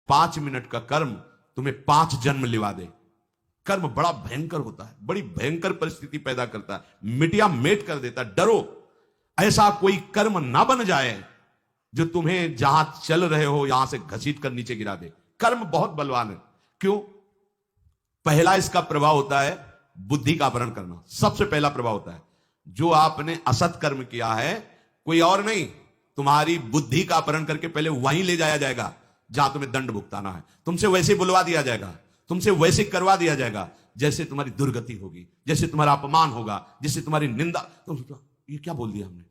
5 minute का कर्म तुम्हें 5 जन्म लिवा दे। कर्म बड़ा भयंकर होता है, बड़ी भयंकर परिस्थिति पैदा करता है, मिटिया मेट कर देता है। डरो ऐसा कोई कर्म ना बन जाए जो तुम्हें जहां चल रहे हो यहां से घसीट कर नीचे गिरा दे। कर्म बहुत बलवान है। क्यों? पहला इसका प्रभाव होता है बुद्धि का अपहरण करना, सबसे पहला प्रभाव होता है। जो आपने असत कर्म किया है, कोई और नहीं, तुम्हारी बुद्धि का अपहरण करके पहले वहीं ले जाया जाएगा जहां तुम्हें दंड भुगताना है। तुमसे वैसे बुलवा दिया जाएगा, तुमसे वैसे करवा दिया जाएगा जैसे तुम्हारी दुर्गति होगी, जैसे तुम्हारा अपमान होगा, जैसे तुम्हारी निंदा। तो ये क्या बोल दिया हमने,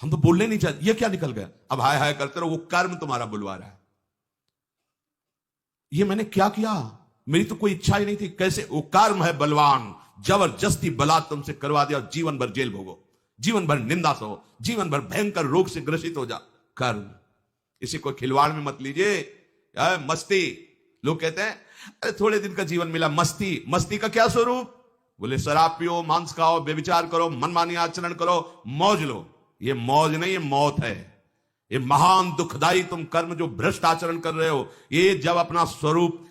हम तो बोलने नहीं चाहते, ये क्या निकल गया। अब हाय हाय करते रहो, वो कर्म तुम्हारा बुलवा रहा है। ये मैंने क्या किया, मेरी तो कोई इच्छा ही नहीं थी। कैसे? वो कर्म है बलवान, जबरदस्ती बलात् तुमसे करवा दिया, जीवन भर जेल भोगो, जीवन भर निंदा सहो, जीवन भर भयंकर रोग से ग्रसित हो जा। कर्म, इसी को खिलवाड़ में मत लीजिए। मस्ती, लोग कहते हैं अरे थोड़े दिन का जीवन मिला, मस्ती। मस्ती का क्या स्वरूप? बोले शराब पियो, मांस खाओ, बेविचार करो, मनमानी आचरण करो, मौज लो। ये मौज नहीं, ये मौत है। ये महान दुखदाई तुम कर्म जो भ्रष्ट आचरण कर रहे हो, ये जब अपना स्वरूप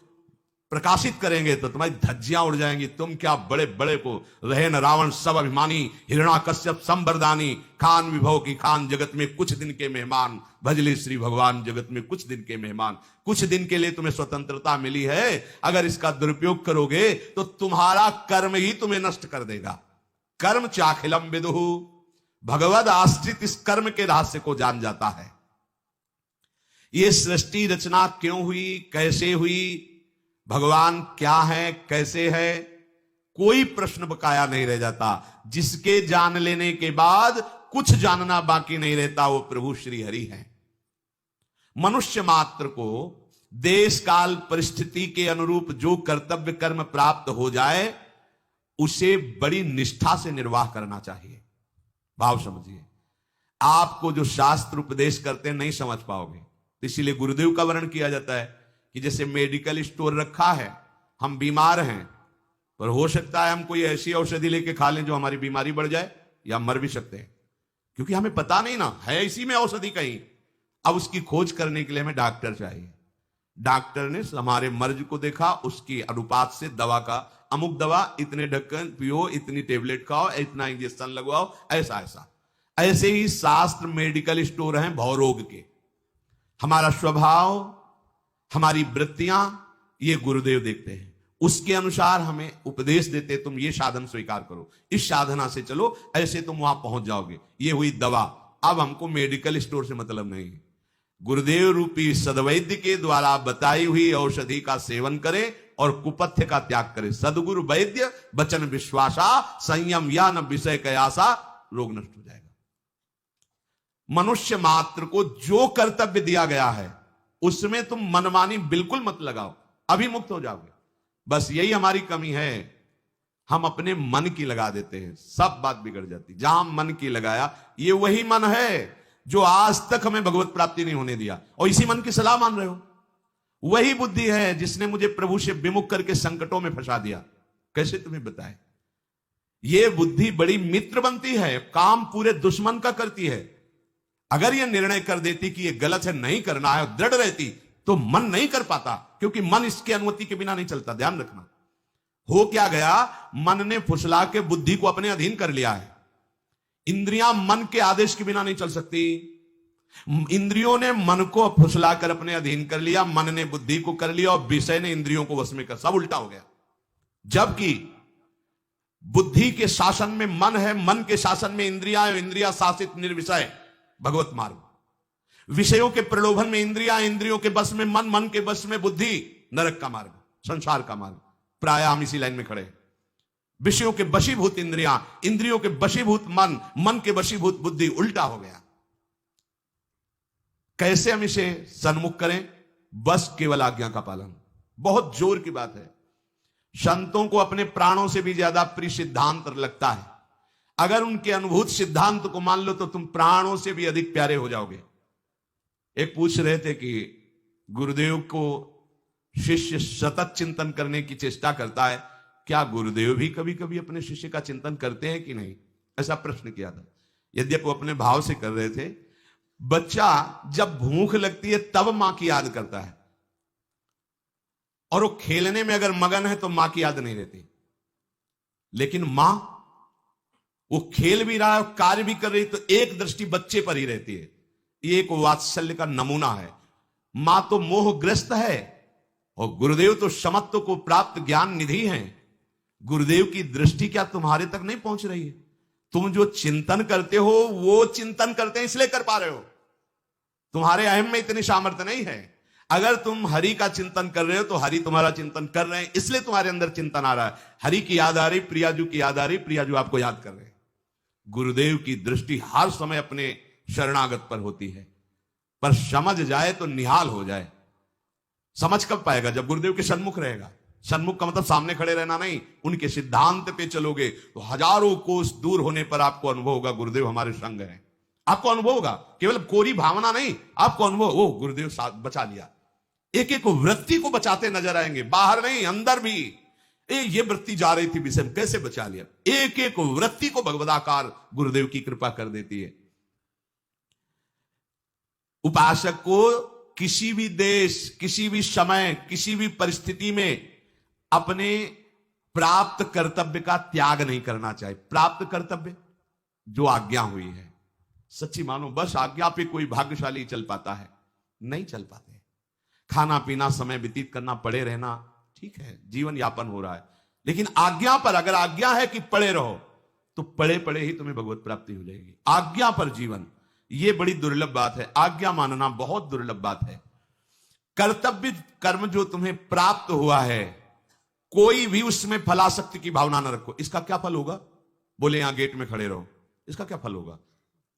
प्रकाशित करेंगे तो तुम्हारी धज्जियां उड़ जाएंगी। तुम क्या बड़े बड़े को रहे न रावण सब अभिमानी, हिरणाकश्यप संबरदानी, खान विभव की खान जगत में कुछ दिन के मेहमान, भजले श्री भगवान जगत में कुछ दिन के मेहमान। कुछ दिन के लिए तुम्हें स्वतंत्रता मिली है, अगर इसका दुरुपयोग करोगे तो तुम्हारा कर्म ही तुम्हें नष्ट कर देगा। कर्म चाखिलम विदुहु, भगवद आश्रित इस कर्म के रहस्य को जान जाता है। ये सृष्टि रचना क्यों हुई, कैसे हुई, भगवान क्या है, कैसे है, कोई प्रश्न बकाया नहीं रह जाता। जिसके जान लेने के बाद कुछ जानना बाकी नहीं रहता, वो प्रभु श्री हरि है। मनुष्य मात्र को देश काल परिस्थिति के अनुरूप जो कर्तव्य कर्म प्राप्त हो जाए, उसे बड़ी निष्ठा से निर्वाह करना चाहिए। भाव समझिए, आपको जो शास्त्र उपदेश करते हैं नहीं समझ पाओगे, तो इसीलिए गुरुदेव का वर्णन किया जाता है कि जैसे मेडिकल स्टोर रखा है, हम बीमार हैं, पर हो सकता है हम कोई ऐसी औषधि लेके खा लें जो हमारी बीमारी बढ़ जाए, या मर भी सकते हैं, क्योंकि हमें पता नहीं ना है इसी में औषधि कहीं। अब उसकी खोज करने के लिए हमें डॉक्टर चाहिए। डॉक्टर ने हमारे मर्ज को देखा, उसकी अनुपात से दवा का, अमुक दवा इतने ढक्कन पियो, इतनी टेबलेट खाओ, इतना इंजेक्शन लगवाओ, ऐसा ऐसा। ऐसे ही शास्त्र मेडिकल स्टोर हैं भवरोग के। हमारा स्वभाव, हमारी वृत्तियां, ये गुरुदेव देखते हैं, उसके अनुसार हमें उपदेश देते, तुम ये साधन स्वीकार करो, इस साधना से चलो, ऐसे तुम वहां पहुंच जाओगे। ये हुई दवा। अब हमको मेडिकल स्टोर से मतलब नहीं, गुरुदेव रूपी सदवैद्य के द्वारा बताई हुई औषधि का सेवन करें और कुपथ्य का त्याग करें। सदगुरु वैद्य वचन विश्वासा, संयम या न विषय कयासा, रोग नष्ट हो जाएगा। मनुष्य मात्र को जो कर्तव्य दिया गया है उसमें तुम मनमानी बिल्कुल मत लगाओ, अभी मुक्त हो जाओगे। बस यही हमारी कमी है, हम अपने मन की लगा देते हैं, सब बात बिगड़ जाती। जहां मन की लगाया, ये वही मन है जो आज तक हमें भगवत प्राप्ति नहीं होने दिया, और इसी मन की सलाह मान रहे हो। वही बुद्धि है जिसने मुझे प्रभु से विमुख करके संकटों में फंसा दिया। कैसे तुम्हें बताए? ये बुद्धि बड़ी मित्र बनती है, काम पूरे दुश्मन का करती है। अगर ये निर्णय कर देती कि ये गलत है, नहीं करना है, दृढ़ रहती, तो मन नहीं कर पाता, क्योंकि मन इसके अनुमति के बिना नहीं चलता। ध्यान रखना। हो क्या गया, मन ने फुसला के बुद्धि को अपने अधीन कर लिया है। इंद्रियां मन के आदेश के बिना नहीं चल सकती। इंद्रियों ने मन को फुसलाकर अपने अधीन कर लिया, मन ने बुद्धि को कर लिया, और विषय ने इंद्रियों को वश में कर, सब उल्टा हो गया। जबकि बुद्धि के शासन में मन है, मन के शासन में इंद्रियां, इंद्रिया शासित निर्विषय भगवत मार्ग। विषयों के प्रलोभन में इंद्रियां, इंद्रियों के बस में मन, मन के बस में बुद्धि, नरक का मार्ग, संसार का मार्ग। प्राय हम इसी लाइन में खड़े। विषयों के वशीभूत इंद्रियां, इंद्रियों के वशीभूत मन, मन के वशीभूत बुद्धि, उल्टा हो गया। कैसे हम इसे सन्मुख करें? बस केवल आज्ञा का पालन। बहुत जोर की बात है। संतों को अपने प्राणों से भी ज्यादा प्रिय सिद्धांत लगता है। अगर उनके अनुभूत सिद्धांत को मान लो तो तुम प्राणों से भी अधिक प्यारे हो जाओगे। एक पूछ रहे थे कि गुरुदेव को शिष्य सतत चिंतन करने की चेष्टा करता है, क्या गुरुदेव भी कभी कभी अपने शिष्य का चिंतन करते हैं कि नहीं? ऐसा प्रश्न किया था। यद्यपि वो अपने भाव से कर रहे थे। बच्चा जब भूख लगती है तब मां की याद करता है, और वो खेलने में अगर मगन है तो मां की याद नहीं रहती। लेकिन मां वो खेल भी रहा है, कार्य भी कर रही है, तो एक दृष्टि बच्चे पर ही रहती है। ये एक वात्सल्य का नमूना है। मां तो मोहग्रस्त है और गुरुदेव तो समत्व को प्राप्त ज्ञान निधि हैं। गुरुदेव की दृष्टि क्या तुम्हारे तक नहीं पहुंच रही है? तुम जो चिंतन करते हो वो चिंतन करते हैं इसलिए कर पा रहे हो। तुम्हारे अहम में इतनी सामर्थ्य नहीं है। अगर तुम हरि का चिंतन कर रहे हो तो हरि तुम्हारा चिंतन कर रहे हैं, इसलिए तुम्हारे अंदर चिंतन आ रहा है। हरि की याद आ रही, प्रियाजू की याद आ रही, प्रियाजू आपको याद कर रहे हैं। गुरुदेव की दृष्टि हर समय अपने शरणागत पर होती है, पर समझ जाए तो निहाल हो जाए। समझ कब पाएगा? जब गुरुदेव के सन्मुख रहेगा। सन्मुख का मतलब सामने खड़े रहना नहीं, उनके सिद्धांत पे चलोगे तो हजारों कोस दूर होने पर आपको अनुभव होगा गुरुदेव हमारे संग हैं। आपको अनुभव होगा, केवल कोरी भावना नहीं, आपको अनुभव, ओ गुरुदेव साथ बचा लिया। एक एक वृत्ति को बचाते नजर आएंगे, बाहर नहीं अंदर भी। ये वृत्ति जा रही थी विषय में, कैसे बचा लिया? एक एक वृत्ति को भगवदाकार गुरुदेव की कृपा कर देती है। उपासक को किसी भी देश, किसी भी समय, किसी भी परिस्थिति में अपने प्राप्त कर्तव्य का त्याग नहीं करना चाहिए। प्राप्त कर्तव्य जो आज्ञा हुई है, सच्ची मानो बस आज्ञा पे कोई भाग्यशाली चल पाता है, नहीं चल पाते। खाना पीना, समय व्यतीत करना, पड़े रहना, ठीक है, जीवन यापन हो रहा है। लेकिन आज्ञा पर, अगर आज्ञा है कि पड़े रहो, तो पड़े पड़े ही तुम्हें भगवत प्राप्ति हो जाएगी। आज्ञा पर जीवन, यह बड़ी दुर्लभ बात है। आज्ञा मानना बहुत दुर्लभ बात है। कर्तव्य कर्म जो तुम्हें प्राप्त हुआ है, कोई भी उसमें फलासक्ति की भावना न रखो। इसका क्या फल होगा? बोले यहां गेट में खड़े रहो, इसका क्या फल होगा?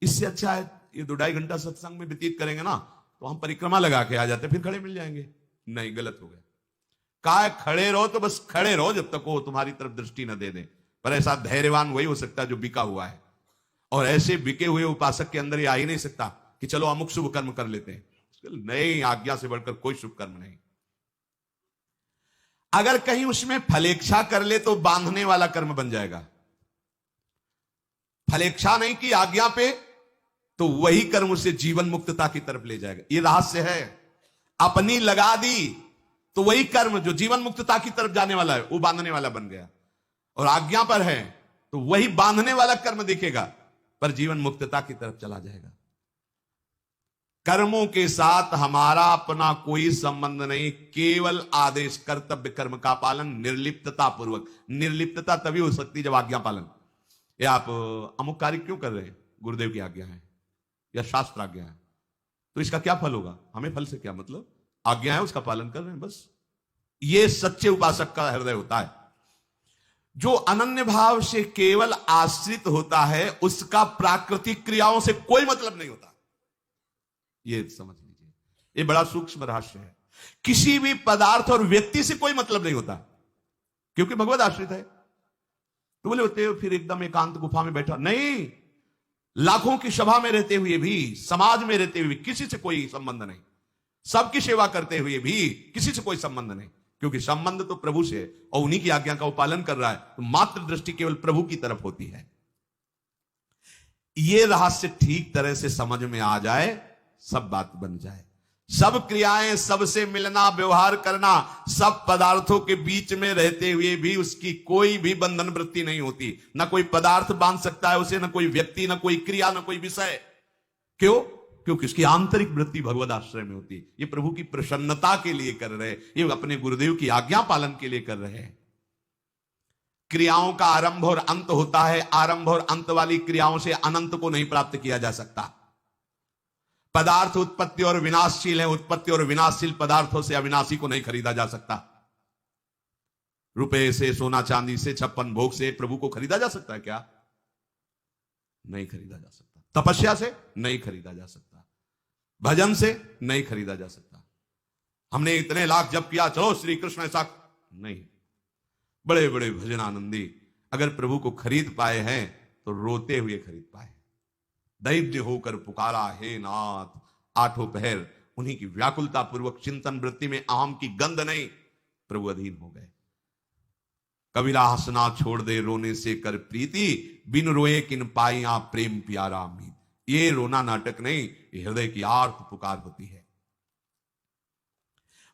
इससे अच्छा है ये 2-2.5 घंटा सत्संग में व्यतीत करेंगे ना, तो हम परिक्रमा लगा के आ जाते, फिर खड़े मिल जाएंगे। नहीं, गलत हो गया। कहा है खड़े रहो तो बस खड़े रहो जब तक वो तुम्हारी तरफ दृष्टि न दे दे। पर ऐसा धैर्यवान वही हो सकता है जो बिका हुआ है, और ऐसे बिके हुए उपासक के अंदर ये आ ही नहीं सकता कि चलो अमुक शुभ कर्म कर लेते हैं। नहीं, आज्ञा से बढ़कर कोई शुभ कर्म नहीं। अगर कहीं उसमें फलेच्छा कर ले तो बांधने वाला कर्म बन जाएगा। फलेच्छा नहीं की आज्ञा पे, तो वही कर्म उसे जीवन मुक्तता की तरफ ले जाएगा। ये रहस्य है। अपनी लगा दी तो वही कर्म जो जीवन मुक्तता की तरफ जाने वाला है, वो बांधने वाला बन गया। और आज्ञा पर है तो वही बांधने वाला कर्म दिखेगा, पर जीवन मुक्तता की तरफ चला जाएगा। कर्मों के साथ हमारा अपना कोई संबंध नहीं, केवल आदेश, कर्तव्य कर्म का पालन निर्लिप्तता पूर्वक। निर्लिप्तता तभी हो सकती जब आज्ञा पालन। ये आप अमुक कार्य क्यों कर रहे हैं? गुरुदेव की आज्ञा है या शास्त्र आज्ञा है, तो इसका क्या फल होगा? हमें फल से क्या मतलब? आज्ञा है, उसका पालन कर रहे हैं बस। ये सच्चे उपासक का हृदय होता है। जो अनन्य भाव से केवल आश्रित होता है, उसका प्राकृतिक क्रियाओं से कोई मतलब नहीं होता। ये समझ लीजिए, ये बड़ा सूक्ष्म रहस्य है। किसी भी पदार्थ और व्यक्ति से कोई मतलब नहीं होता, क्योंकि भगवत आश्रित है। तो बोले होते हो फिर एकदम एकांत गुफा में बैठा? नहीं, लाखों की सभा में रहते हुए भी, समाज में रहते हुए भी किसी से कोई संबंध नहीं। सबकी सेवा करते हुए भी किसी से कोई संबंध नहीं, क्योंकि संबंध तो प्रभु से है और उन्हीं की आज्ञा का वो पालन कर रहा है। तो मात्र दृष्टि केवल प्रभु की तरफ होती है। ये रहस्य ठीक तरह से समझ में आ जाए, सब बात बन जाए। सब क्रियाएं, सबसे मिलना, व्यवहार करना, सब पदार्थों के बीच में रहते हुए भी उसकी कोई भी बंधन वृत्ति नहीं होती। ना कोई पदार्थ बांध सकता है उसे, ना कोई व्यक्ति, ना कोई क्रिया, ना कोई विषय। क्यों? क्योंकि उसकी आंतरिक वृत्ति भगवत आश्रय में होती है। ये प्रभु की प्रसन्नता के लिए कर रहे हैं, ये अपने गुरुदेव की आज्ञा पालन के लिए कर रहे हैं। क्रियाओं का आरंभ और अंत होता है। आरंभ और अंत वाली क्रियाओं से अनंत को नहीं प्राप्त किया जा सकता। पदार्थ उत्पत्ति और विनाशशील है, उत्पत्ति और विनाशशील पदार्थों से अविनाशी को नहीं खरीदा जा सकता। रुपए से, सोना चांदी से, 56 भोग से प्रभु को खरीदा जा सकता है क्या? नहीं खरीदा जा सकता। तपस्या से नहीं खरीदा जा सकता। भजन से नहीं खरीदा जा सकता। हमने इतने लाख जप किया, चलो श्री कृष्ण ऐसा नहीं। बड़े बड़े भजन आनंदी अगर प्रभु को खरीद पाए हैं तो रोते हुए खरीद पाए। दैव्य होकर पुकारा, हे नाथ, आठों पहर उन्हीं की व्याकुलता पूर्वक चिंतन वृत्ति में अहम की गंध नहीं, प्रभु अधीन हो गए। कबीरा हंसना छोड़ दे रोने से कर प्रीति, बिन रोए किन पाइया प्रेम प्यारा मीत। ये रोना नाटक नहीं, ये हृदय की आर्त पुकार होती है।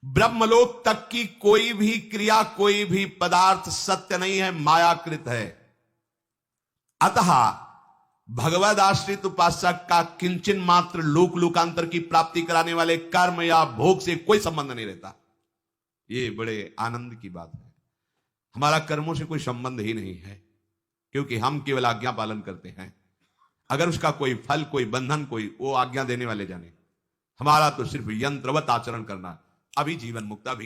ब्रह्मलोक तक की कोई भी क्रिया, कोई भी पदार्थ सत्य नहीं है, मायाकृत है। अतः भगवद आश्रित उपासक का किंचन मात्र लोक लोकांतर की प्राप्ति कराने वाले कर्म या भोग से कोई संबंध नहीं रहता। ये बड़े आनंद की बात है। हमारा कर्मों से कोई संबंध ही नहीं है, क्योंकि हम केवल आज्ञा पालन करते हैं। अगर उसका कोई फल, कोई बंधन, कोई वो आज्ञा देने वाले जाने। हमारा तो सिर्फ यंत्रवत आचरण करना। अभी जीवन मुक्त, अभी